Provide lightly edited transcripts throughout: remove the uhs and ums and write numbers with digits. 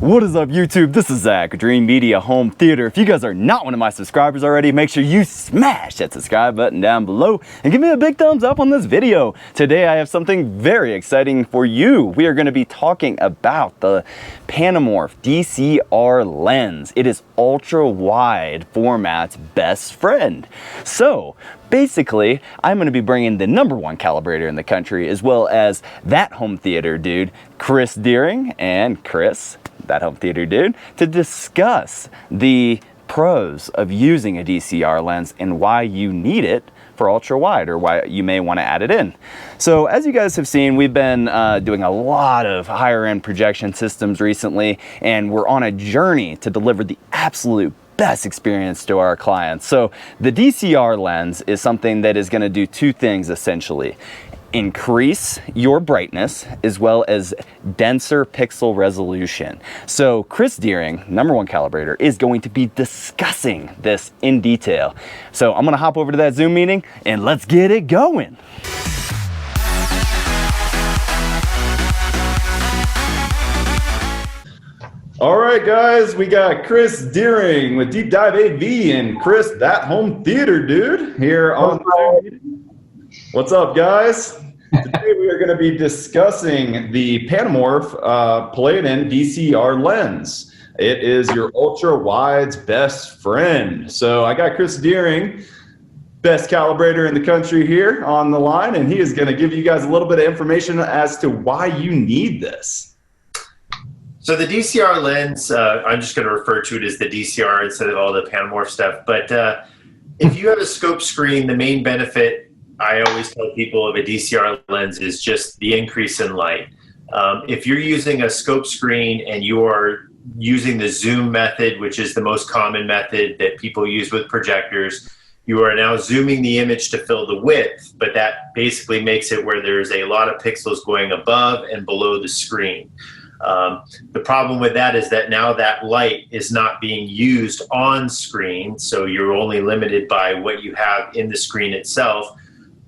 What is up, YouTube? This is Zach, Dreamedia Home Theater. If you guys are not one of my subscribers already, make sure you smash that subscribe button down below and give me a big thumbs up on this video. Today I have something very exciting for you. We are going to be talking about the Panamorph DCR lens. It is ultra wide format's best friend. So basically, I'm going to be bringing the #1 calibrator in the country, as well as that home theater dude, Kris Dearing, and Kris, that home theater dude, to discuss the pros of using a DCR lens and why you need it for ultra wide, or why you may want to add it in. So as you guys have seen, we've been doing a lot of higher end projection systems recently, and we're on a journey to deliver the absolute best experience to our clients. So the DCR lens is something that is going to do two things essentially: increase your brightness as well as denser pixel resolution. So Kris Dearing, #1 calibrator, is going to be discussing this in detail. So I'm going to hop over to that Zoom meeting and let's get it going. All right, guys, we got Kris Dearing with DeepDiveAV and Kris, that home theater dude, here on the Zoom meeting. What's up, guys? Today we are going to be discussing the Panamorph Paladin DCR lens. It is your ultra wide's best friend. So I got Kris Dearing, best calibrator in the country, here on the line, and he is going to give you guys a little bit of information as to why you need this. So the DCR lens, I'm just going to refer to it as the DCR instead of all the Panamorph stuff. But if you have a scope screen, the main benefit I always tell people of a DCR lens is just the increase in light. If you're using a scope screen and you are using the zoom method, which is the most common method that people use with projectors, you are now zooming the image to fill the width, but that basically makes it where there's a lot of pixels going above and below the screen. The problem with that is that now that light is not being used on screen, so you're only limited by what you have in the screen itself.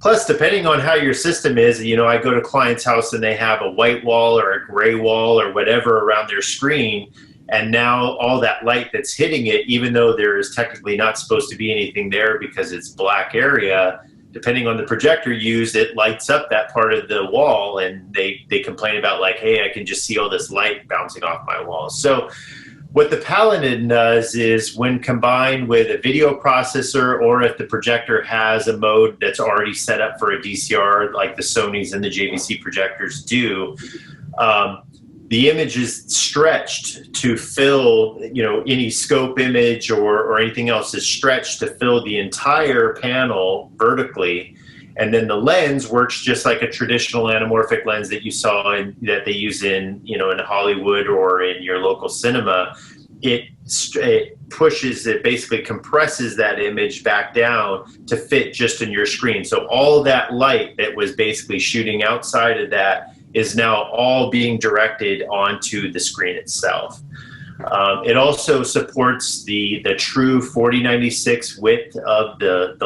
Plus, depending on how your system is, you know, I go to client's house and they have a white wall or a gray wall or whatever around their screen, and now all that light that's hitting it, even though there is technically not supposed to be anything there because it's black area, depending on the projector used, it lights up that part of the wall, and they complain about, like, hey, I can just see all this light bouncing off my wall. So what the Paladin does is, when combined with a video processor, or if the projector has a mode that's already set up for a DCR like the Sonys and the JVC projectors do, the image is stretched to fill, you know, any scope image or anything else is stretched to fill the entire panel vertically. And then the lens works just like a traditional anamorphic lens that you saw that they use in, you know, in Hollywood or in your local cinema. It pushes, it basically compresses that image back down to fit just in your screen. So all that light that was basically shooting outside of that is now all being directed onto the screen itself. It also supports the true 4096 width of the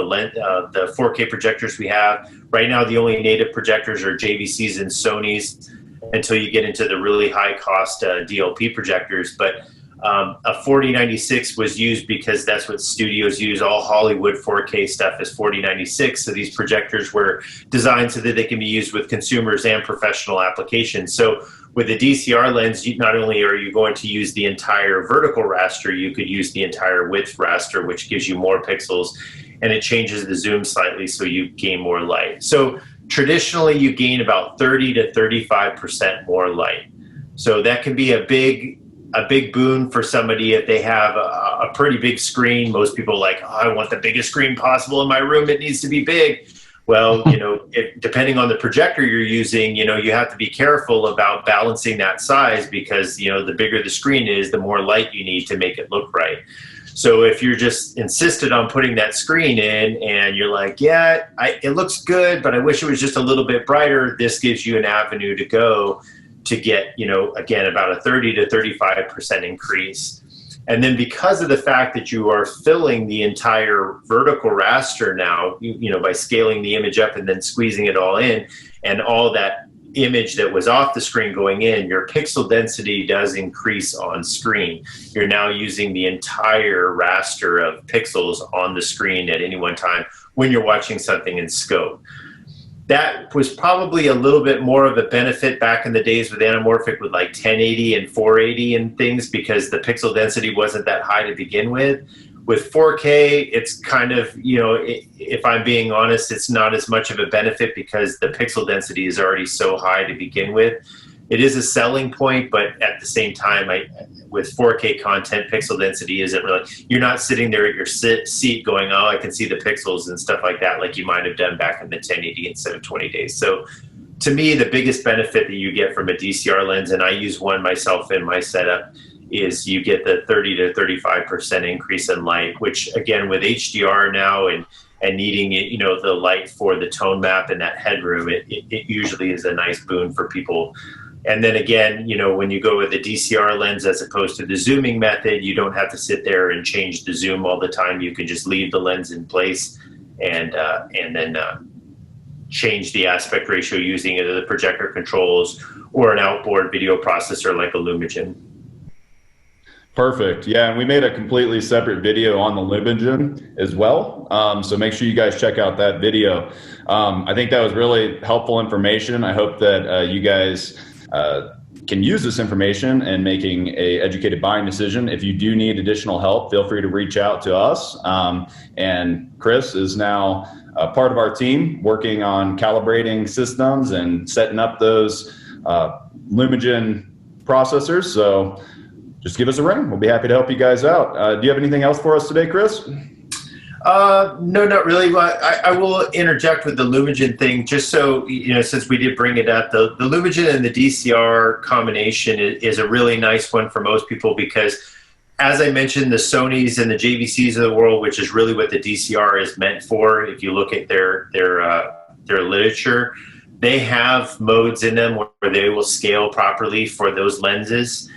4K projectors we have. Right now, the only native projectors are JVCs and Sonys until you get into the really high cost DLP projectors. But a 4096 was used because that's what studios use. All Hollywood 4K stuff is 4096. So these projectors were designed so that they can be used with consumers and professional applications. So with the DCR lens, not only are you going to use the entire vertical raster, you could use the entire width raster, which gives you more pixels, and it changes the zoom slightly so you gain more light. So traditionally, you gain about 30 to 35% more light. So that can be a big boon for somebody if they have a pretty big screen. Most people are like, oh, I want the biggest screen possible in my room. It needs to be big. Well, you know, depending on the projector you're using, you know, you have to be careful about balancing that size, because, you know, the bigger the screen is, the more light you need to make it look right. So if you're just insisted on putting that screen in and you're like, yeah, it looks good, but I wish it was just a little bit brighter, this gives you an avenue to go to get, you know, again, about a 30 to 35% increase. And then because of the fact that you are filling the entire vertical raster now, you know, by scaling the image up and then squeezing it all in, and all that image that was off the screen going in, your pixel density does increase on screen. You're now using the entire raster of pixels on the screen at any one time when you're watching something in scope. That was probably a little bit more of a benefit back in the days with anamorphic with like 1080 and 480 and things, because the pixel density wasn't that high to begin with. With 4K, it's kind of, if I'm being honest, it's not as much of a benefit because the pixel density is already so high to begin with. It is a selling point, but at the same time, with 4K content, pixel density isn't really, you're not sitting there at your seat going, oh, I can see the pixels and stuff like that, like you might have done back in the 1080 instead of 20 days. So to me, the biggest benefit that you get from a DCR lens, and I use one myself in my setup, is you get the 30 to 35% increase in light, which again, with HDR now and needing it, the light for the tone map and that headroom, it usually is a nice boon for people. And then again, when you go with the DCR lens as opposed to the zooming method, you don't have to sit there and change the zoom all the time. You can just leave the lens in place and then change the aspect ratio using either the projector controls or an outboard video processor like a Lumigen. Perfect. Yeah, and we made a completely separate video on the Lumigen as well. So make sure you guys check out that video. I think that was really helpful information. I hope that you guys can use this information in making a educated buying decision. If you do need additional help, feel free to reach out to us. And Kris is now part of our team working on calibrating systems and setting up those Lumigen processors. So just give us a ring. We'll be happy to help you guys out. Do you have anything else for us today, Kris? No, not really. But I will interject with the Lumigen thing, just so, since we did bring it up, the Lumigen and the DCR combination is a really nice one for most people because, as I mentioned, the Sonys and the JVCs of the world, which is really what the DCR is meant for, if you look at their literature, they have modes in them where they will scale properly for those lenses.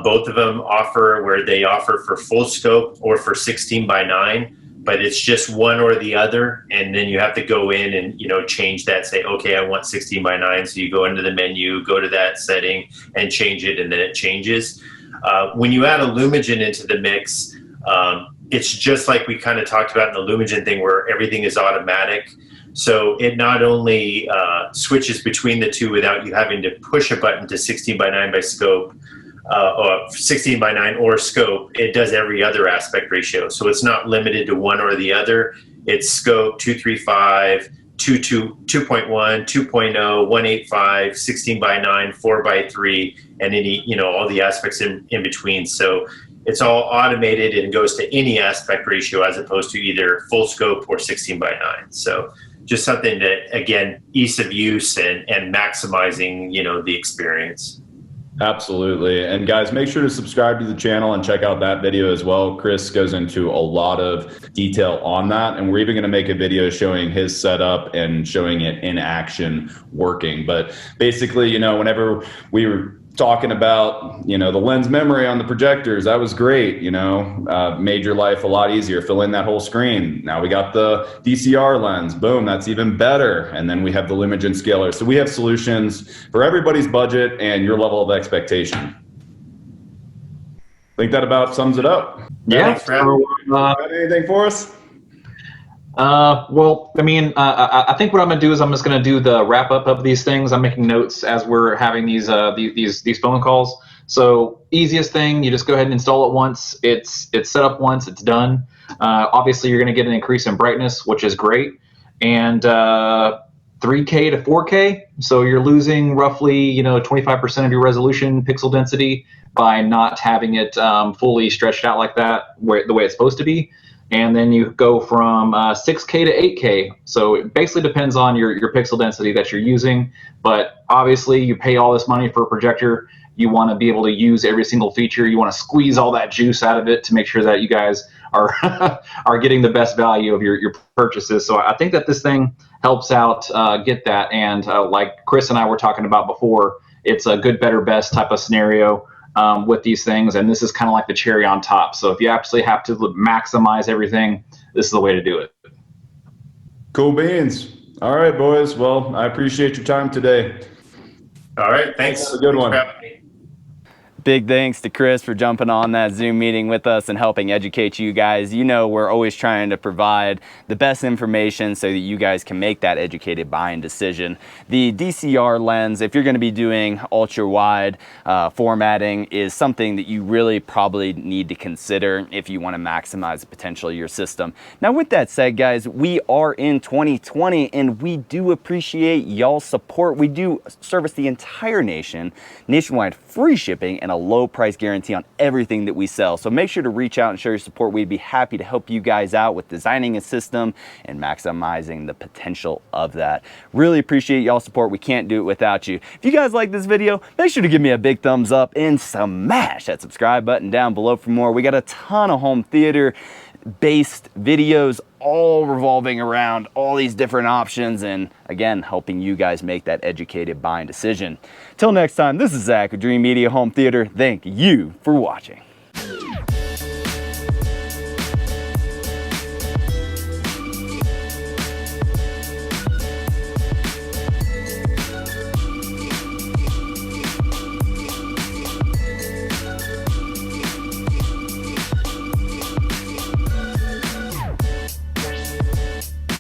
Both of them offer where they offer for full scope or for 16:9, but it's just one or the other. And then you have to go in and, change that, say, okay, I want 16:9. So you go into the menu, go to that setting and change it. And then it changes. When you add a Lumigen into the mix, it's just like we kind of talked about in the Lumigen thing where everything is automatic. So it not only switches between the two without you having to push a button to 16:9 by scope, or 16:9 or scope, it does every other aspect ratio. So it's not limited to one or the other. It's scope, 235, 2.1, 2.0, 185, 16:9, 4:3, and any, all the aspects in between. So it's all automated and goes to any aspect ratio as opposed to either full scope or 16:9. So just something that, again, ease of use and maximizing, the experience. Absolutely. And guys, make sure to subscribe to the channel and check out that video as well. Kris goes into a lot of detail on that. And we're even going to make a video showing his setup and showing it in action working. But basically, whenever we were talking about, the lens memory on the projectors, that was great, made your life a lot easier, fill in that whole screen. Now we got the DCR lens, boom, that's even better. And then we have the Lumigen scaler. So we have solutions for everybody's budget and your level of expectation. I think that about sums it up. Yeah. Got anything for us? Well, I think what I'm going to do is I'm just going to do the wrap up of these things. I'm making notes as we're having these phone calls. So easiest thing, you just go ahead and install it once. It's set up once, it's done. Obviously you're going to get an increase in brightness, which is great. And 3K to 4K. So you're losing roughly, 25% of your resolution pixel density by not having it fully stretched out like that, the way it's supposed to be. And then you go from 6K to 8K. So it basically depends on your pixel density that you're using. But obviously you pay all this money for a projector. You want to be able to use every single feature. You want to squeeze all that juice out of it to make sure that you guys are are getting the best value of your purchases. So I think that this thing helps out get that. And like Kris and I were talking about before, it's a good, better, best type of scenario with these things, and this is kind of like the cherry on top. So if you absolutely have to maximize everything, this is the way to do it. Cool beans. All right, boys. Well, I appreciate your time today. All right, thanks. Have a good one. Thanks for having me. Big thanks to Kris for jumping on that Zoom meeting with us and helping educate you guys. You know, we're always trying to provide the best information so that you guys can make that educated buying decision. The DCR lens, if you're going to be doing ultra wide formatting, is something that you really probably need to consider if you want to maximize the potential of your system. Now, with that said, guys, we are in 2020 and we do appreciate y'all's support. We do service the entire nation, nationwide free shipping, and a low price guarantee on everything that we sell. So make sure to reach out and show your support. We'd be happy to help you guys out with designing a system and maximizing the potential of that. Really appreciate y'all's support. We can't do it without you. If you guys like this video, make sure to give me a big thumbs up and smash that subscribe button down below for more. We got a ton of home theater based videos all revolving around all these different options and again helping you guys make that educated buying decision. Till next time, this is Zach with Dreamedia Home Theater. Thank you for watching.